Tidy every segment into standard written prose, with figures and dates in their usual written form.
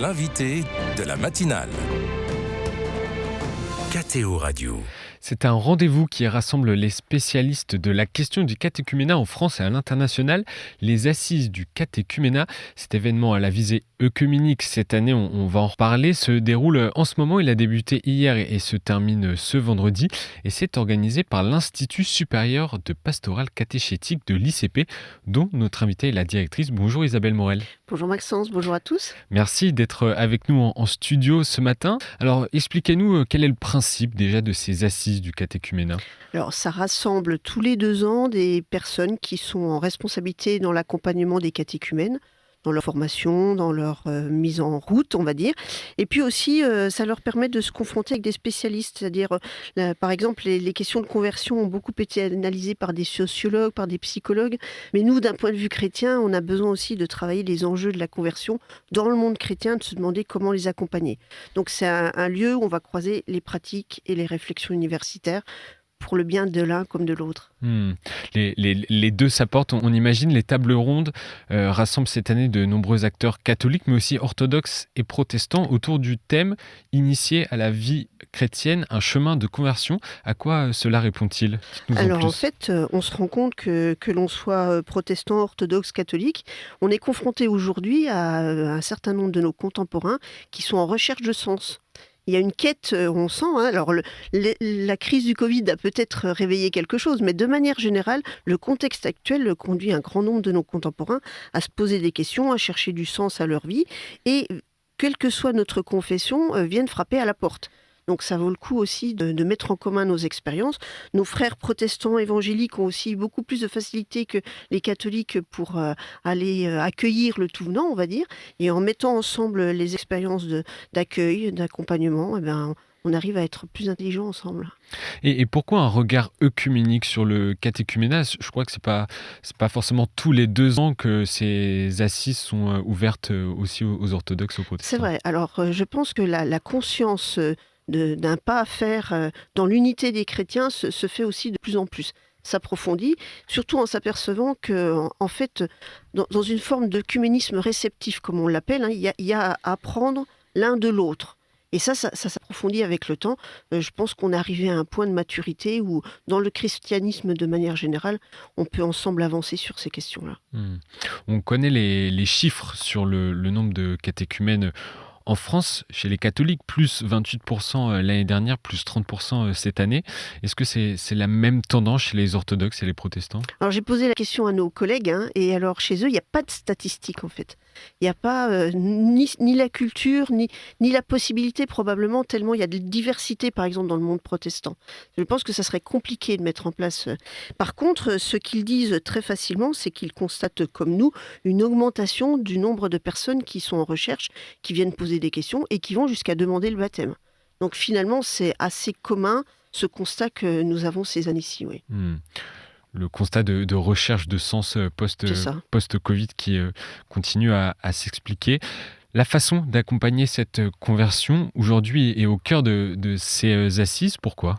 l'invité de la matinale. KTO Radio. C'est un rendez-vous qui rassemble les spécialistes de la question du catéchuménat en France et à l'international, les assises du catéchuménat. Cet événement à la visée œcuménique cette année, on va en reparler, se déroule en ce moment. Il a débuté hier et se termine ce vendredi. Et c'est organisé par l'Institut supérieur de pastoral catéchétique de l'ICP, dont notre invitée est la directrice. Bonjour Isabelle Morel. Bonjour Maxence, bonjour à tous. Merci d'être avec nous en studio ce matin. Alors expliquez-nous quel est le principe déjà de ces assises du catéchuménat. Alors ça rassemble tous les 2 ans des personnes qui sont en responsabilité dans l'accompagnement des catéchumènes, dans leur formation, dans leur mise en route, on va dire. Et puis aussi, ça leur permet de se confronter avec des spécialistes. C'est-à-dire, par exemple, les questions de conversion ont beaucoup été analysées par des sociologues, par des psychologues. Mais nous, d'un point de vue chrétien, on a besoin aussi de travailler les enjeux de la conversion dans le monde chrétien, de se demander comment les accompagner. Donc c'est un lieu où on va croiser les pratiques et les réflexions universitaires pour le bien de l'un comme de l'autre. Les deux s'apportent. On imagine les tables rondes rassemblent cette année de nombreux acteurs catholiques, mais aussi orthodoxes et protestants autour du thème « Initié à la vie chrétienne, un chemin de conversion ». À quoi cela répond-il ? Alors en fait, on se rend compte que l'on soit protestant, orthodoxe, catholique, on est confronté aujourd'hui à un certain nombre de nos contemporains qui sont en recherche de sens. Il y a une quête, on sent, alors la crise du Covid a peut-être réveillé quelque chose, mais de manière générale, le contexte actuel conduit un grand nombre de nos contemporains à se poser des questions, à chercher du sens à leur vie, et quelle que soit notre confession, viennent frapper à la porte. Donc ça vaut le coup aussi de mettre en commun nos expériences. Nos frères protestants évangéliques ont aussi beaucoup plus de facilité que les catholiques pour aller accueillir le tout venant, on va dire. Et en mettant ensemble les expériences d'accueil, d'accompagnement, on arrive à être plus intelligents ensemble. Et pourquoi un regard œcuménique sur le catéchuménat ? Je crois que c'est pas forcément tous les 2 ans que ces assises sont ouvertes aussi aux orthodoxes, aux protestants. C'est vrai. Alors je pense que la conscience d'un pas à faire dans l'unité des chrétiens se fait aussi de plus en plus. S'approfondit, surtout en s'apercevant que, en fait, dans une forme d'œcuménisme réceptif, comme on l'appelle, il y a à apprendre l'un de l'autre. Et ça s'approfondit avec le temps. Je pense qu'on est arrivé à un point de maturité où, dans le christianisme de manière générale, on peut ensemble avancer sur ces questions-là. On connaît les chiffres sur le nombre de catéchumènes en France, chez les catholiques, plus 28% l'année dernière, plus 30% cette année. Est-ce que c'est la même tendance chez les orthodoxes et les protestants ? Alors j'ai posé la question à nos collègues, et alors chez eux, il n'y a pas de statistiques en fait. Il n'y a pas ni la culture, ni la possibilité probablement, tellement il y a de diversité par exemple dans le monde protestant. Je pense que ça serait compliqué de mettre en place. Par contre, ce qu'ils disent très facilement, c'est qu'ils constatent comme nous une augmentation du nombre de personnes qui sont en recherche, qui viennent poser des questions et qui vont jusqu'à demander le baptême. Donc finalement, c'est assez commun ce constat que nous avons ces années-ci. Oui. Le constat de recherche de sens post-Covid qui continue à s'expliquer. La façon d'accompagner cette conversion aujourd'hui est au cœur de ces assises. Pourquoi ?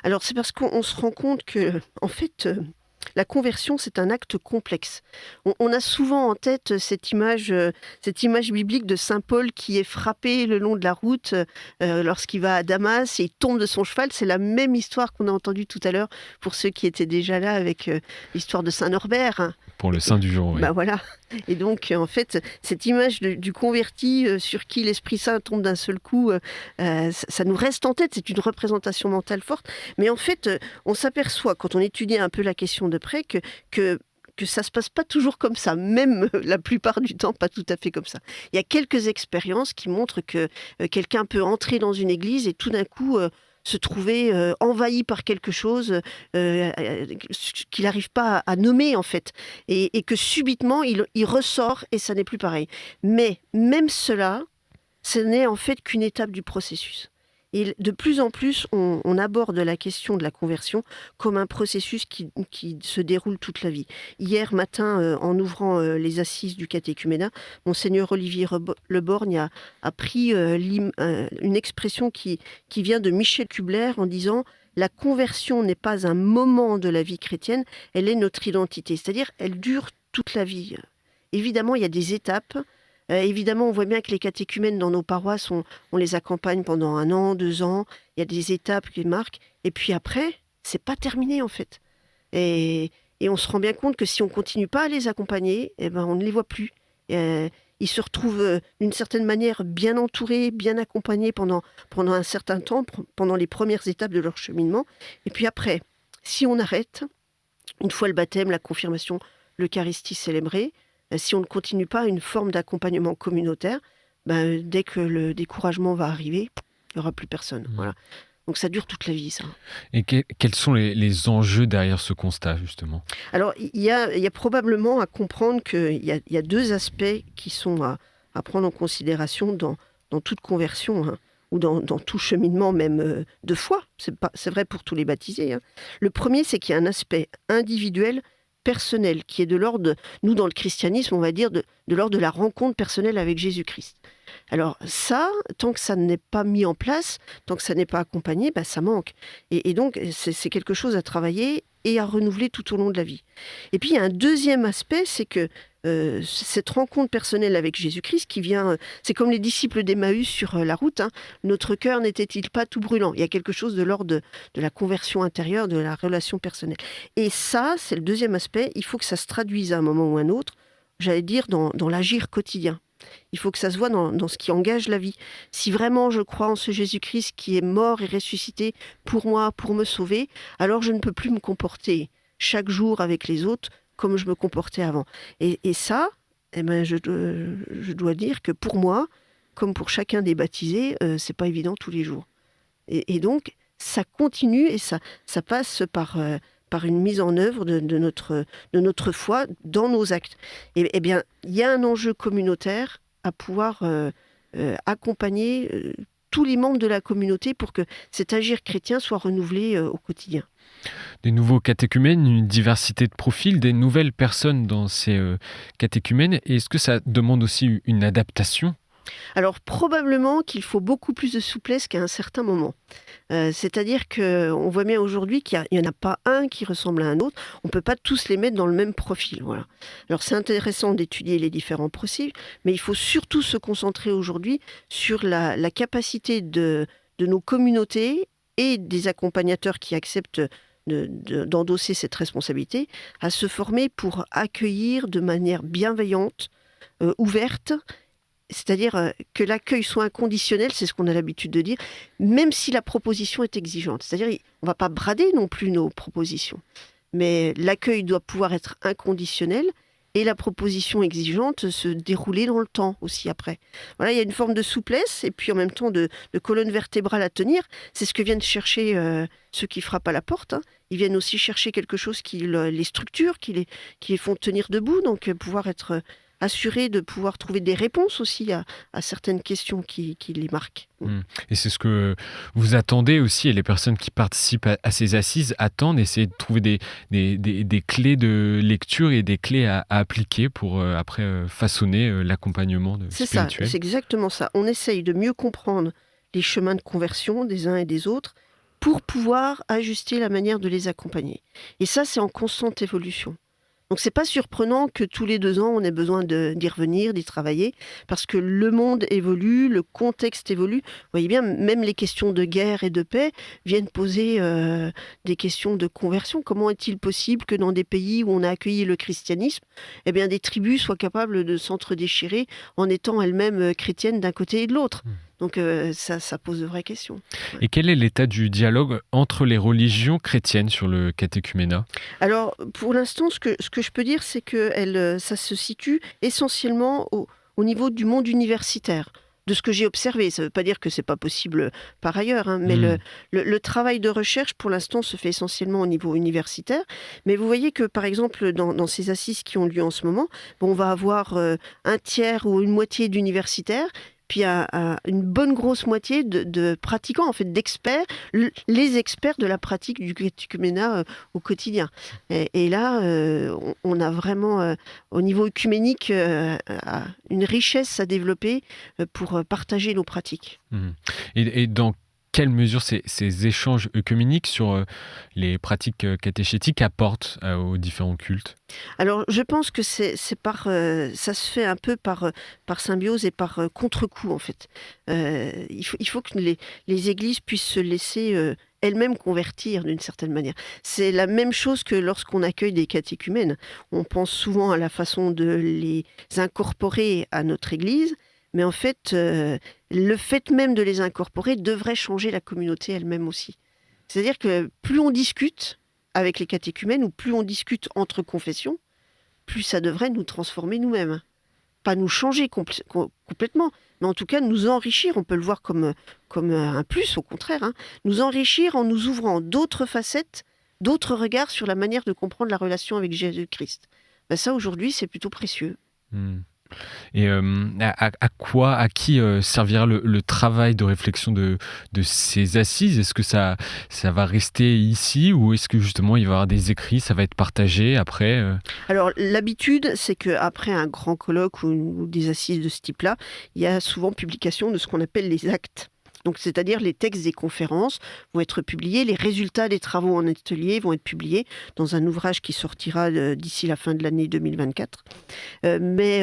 Alors c'est parce qu'on se rend compte que, en fait, la conversion, c'est un acte complexe. On a souvent en tête cette image biblique de Saint Paul qui est frappé le long de la route lorsqu'il va à Damas et il tombe de son cheval. C'est la même histoire qu'on a entendue tout à l'heure pour ceux qui étaient déjà là avec l'histoire de Saint Norbert. Pour le saint du jour, oui. Voilà. Et donc, en fait, cette image du converti sur qui l'Esprit Saint tombe d'un seul coup, ça nous reste en tête. C'est une représentation mentale forte. Mais en fait, on s'aperçoit, quand on étudie un peu la question de près, que ça ne se passe pas toujours comme ça. Même la plupart du temps, pas tout à fait comme ça. Il y a quelques expériences qui montrent que quelqu'un peut entrer dans une église et tout d'un coup se trouver envahi par quelque chose qu'il n'arrive pas à nommer en fait, et que subitement il ressort et ça n'est plus pareil. Mais même cela, ce n'est en fait qu'une étape du processus. Et de plus en plus, on aborde la question de la conversion comme un processus qui se déroule toute la vie. Hier matin, en ouvrant les assises du catéchuménat, Monseigneur Olivier Leborgne a pris une expression qui vient de Michel Kubler en disant « La conversion n'est pas un moment de la vie chrétienne, elle est notre identité ». C'est-à-dire, elle dure toute la vie. Évidemment, il y a des étapes. Évidemment, on voit bien que les catéchumènes dans nos paroisses, on les accompagne pendant 1 an, 2 ans. Il y a des étapes qui marquent. Et puis après, c'est pas terminé en fait. Et on se rend bien compte que si on continue pas à les accompagner, eh ben, on ne les voit plus. Ils se retrouvent d'une certaine manière bien entourés, bien accompagnés pendant un certain temps, pendant les premières étapes de leur cheminement. Et puis après, si on arrête, une fois le baptême, la confirmation, l'Eucharistie célébrée, si on ne continue pas une forme d'accompagnement communautaire, dès que le découragement va arriver, il n'y aura plus personne. Voilà. Donc ça dure toute la vie, ça. Et quels sont les enjeux derrière ce constat, justement ? Alors, il y a probablement à comprendre qu'il y a 2 aspects qui sont à prendre en considération dans toute conversion, hein, ou dans tout cheminement même de foi. C'est vrai pour tous les baptisés. Hein. Le premier, c'est qu'il y a un aspect individuel, personnel, qui est de l'ordre, nous dans le christianisme, on va dire, de l'ordre de la rencontre personnelle avec Jésus-Christ. Alors ça, tant que ça n'est pas mis en place, tant que ça n'est pas accompagné, ça manque. Et donc, c'est quelque chose à travailler et à renouveler tout au long de la vie. Et puis, il y a un deuxième aspect, c'est que cette rencontre personnelle avec Jésus-Christ qui vient... c'est comme les disciples d'Emmaüs sur la route. Hein. Notre cœur n'était-il pas tout brûlant ? Il y a quelque chose de l'ordre de la conversion intérieure, de la relation personnelle. Et ça, c'est le deuxième aspect. Il faut que ça se traduise à un moment ou à un autre, j'allais dire, dans l'agir quotidien. Il faut que ça se voit dans ce qui engage la vie. Si vraiment je crois en ce Jésus-Christ qui est mort et ressuscité pour moi, pour me sauver, alors je ne peux plus me comporter chaque jour avec les autres comme je me comportais avant. Et ça, je dois dire que pour moi, comme pour chacun des baptisés, c'est pas évident tous les jours. Et donc, ça continue et ça passe par une mise en œuvre de notre foi dans nos actes. Eh bien, il y a un enjeu communautaire à pouvoir accompagner tous les membres de la communauté pour que cet agir chrétien soit renouvelé au quotidien. Des nouveaux catéchumènes, une diversité de profils, des nouvelles personnes dans ces catéchumènes. Et est-ce que ça demande aussi une adaptation ? Alors probablement qu'il faut beaucoup plus de souplesse qu'à un certain moment. C'est-à-dire qu'on voit bien aujourd'hui qu'il n'y en a pas un qui ressemble à un autre. On ne peut pas tous les mettre dans le même profil. Voilà. Alors c'est intéressant d'étudier les différents profils, mais il faut surtout se concentrer aujourd'hui sur la capacité de nos communautés et des accompagnateurs qui acceptent d'endosser cette responsabilité, à se former pour accueillir de manière bienveillante, ouverte. C'est-à-dire que l'accueil soit inconditionnel, c'est ce qu'on a l'habitude de dire, même si la proposition est exigeante. C'est-à-dire qu'on ne va pas brader non plus nos propositions, mais l'accueil doit pouvoir être inconditionnel et la proposition exigeante se dérouler dans le temps aussi après. Voilà, il y a une forme de souplesse et puis en même temps de colonne vertébrale à tenir. C'est ce que viennent chercher ceux qui frappent à la porte. Hein. Ils viennent aussi chercher quelque chose qui les structure, qui les font tenir debout, donc pouvoir être... assurés de pouvoir trouver des réponses aussi à certaines questions qui les marquent. Et c'est ce que vous attendez aussi, et les personnes qui participent à ces assises attendent, essayer de trouver des clés de lecture et des clés à appliquer pour après façonner l'accompagnement spirituel. C'est exactement ça. On essaye de mieux comprendre les chemins de conversion des uns et des autres pour pouvoir ajuster la manière de les accompagner. Et ça, c'est en constante évolution. Donc c'est pas surprenant que tous les 2 ans, on ait besoin d'y revenir, d'y travailler, parce que le monde évolue, le contexte évolue. Vous voyez bien, même les questions de guerre et de paix viennent poser des questions de conversion. Comment est-il possible que dans des pays où on a accueilli le christianisme, eh bien, des tribus soient capables de s'entre-déchirer en étant elles-mêmes chrétiennes d'un côté et de l'autre ? Donc ça pose de vraies questions. Et quel est l'état du dialogue entre les religions chrétiennes sur le catéchuménat ? Alors, pour l'instant, ce que je peux dire, c'est que ça se situe essentiellement au niveau du monde universitaire. De ce que j'ai observé, ça ne veut pas dire que ce n'est pas possible par ailleurs, hein, mais le travail de recherche, pour l'instant, se fait essentiellement au niveau universitaire. Mais vous voyez que, par exemple, dans ces assises qui ont lieu en ce moment, on va avoir un tiers ou une moitié d'universitaires, puis une bonne grosse moitié de pratiquants, en fait, d'experts, les experts de la pratique du catéchuménat au quotidien. Et là, on a vraiment, au niveau œcuménique, une richesse à développer pour partager nos pratiques. Et dans quelle mesure ces échanges œcuméniques sur les pratiques catéchétiques apportent aux différents cultes? Alors, je pense que ça se fait un peu par symbiose et par contre-coup, en fait. Il faut que les églises puissent se laisser elles-mêmes convertir d'une certaine manière. C'est la même chose que lorsqu'on accueille des catéchumènes. On pense souvent à la façon de les incorporer à notre église, mais en fait, le fait même de les incorporer devrait changer la communauté elle-même aussi. C'est-à-dire que plus on discute avec les catéchumènes ou plus on discute entre confessions, plus ça devrait nous transformer nous-mêmes. Pas nous changer complètement, mais en tout cas nous enrichir. On peut le voir comme un plus, au contraire. Hein. Nous enrichir en nous ouvrant d'autres facettes, d'autres regards sur la manière de comprendre la relation avec Jésus-Christ. Ben ça, aujourd'hui, c'est plutôt précieux. Et à qui servira le travail de réflexion de ces assises? Est-ce que ça va rester ici ou est-ce que justement il va y avoir des écrits, ça va être partagé après Alors l'habitude, c'est qu'après un grand colloque ou des assises de ce type-là, il y a souvent publication de ce qu'on appelle les actes. Donc, c'est-à-dire les textes des conférences vont être publiés, les résultats des travaux en atelier vont être publiés dans un ouvrage qui sortira d'ici la fin de l'année 2024. Mais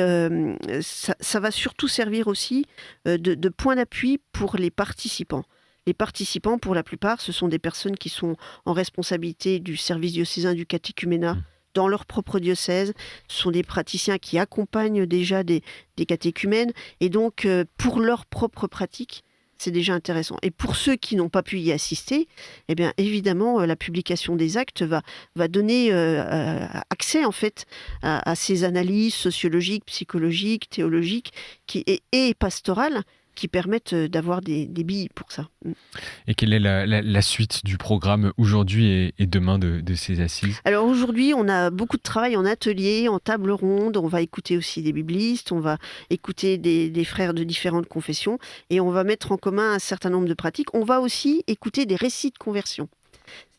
ça va surtout servir aussi de point d'appui pour les participants. Les participants, pour la plupart, ce sont des personnes qui sont en responsabilité du service diocésain du catéchuménat dans leur propre diocèse. Ce sont des praticiens qui accompagnent déjà des catéchumènes. Et donc, pour leur propre pratique, c'est déjà intéressant. Et pour ceux qui n'ont pas pu y assister, eh bien, évidemment, la publication des actes va donner accès en fait à ces analyses sociologiques, psychologiques, théologiques et pastorales qui permettent d'avoir des billes pour ça. Et quelle est la suite du programme aujourd'hui et demain de ces assises? Alors aujourd'hui, on a beaucoup de travail en atelier, en table ronde. On va écouter aussi des biblistes, on va écouter des frères de différentes confessions et on va mettre en commun un certain nombre de pratiques. On va aussi écouter des récits de conversion.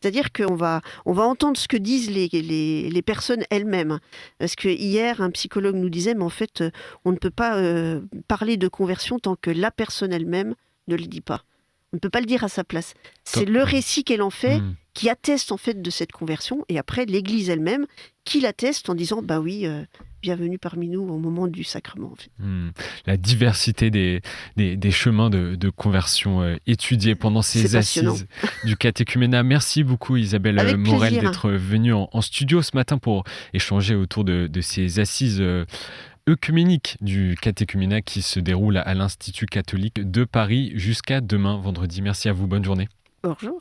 C'est-à-dire qu'on va entendre ce que disent les personnes elles-mêmes. Parce que hier, un psychologue nous disait, mais en fait, on ne peut pas parler de conversion tant que la personne elle-même ne le dit pas. On ne peut pas le dire à sa place. C'est le récit qu'elle en fait qui atteste en fait de cette conversion, et après l'Église elle-même qui l'atteste en disant, bah oui, bienvenue parmi nous au moment du sacrement. En fait. La diversité des chemins de conversion étudiés pendant ces assises du catéchuménat. Merci beaucoup Isabelle Morel d'être venue en studio ce matin pour échanger autour de ces assises œcuméniques du catéchuménat qui se déroulent à l'Institut catholique de Paris jusqu'à demain vendredi. Merci à vous, bonne journée. Bonjour.